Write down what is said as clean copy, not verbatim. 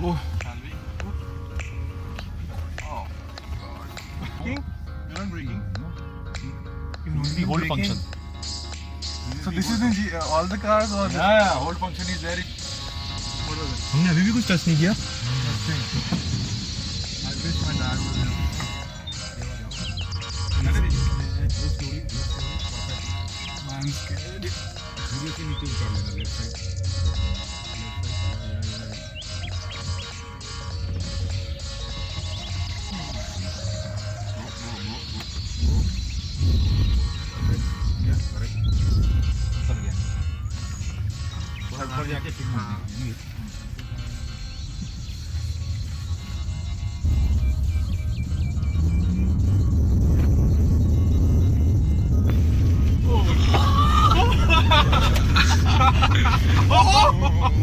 Oh, Can we? Oh, God. King? You're not breaking? The hold function. So this is in all the cars or? Yeah, hold function is there. What was it? हमने अभी भी कुछ touch नहीं किया. I wish my dad was here. I'm scared. ऊपर जाके फिर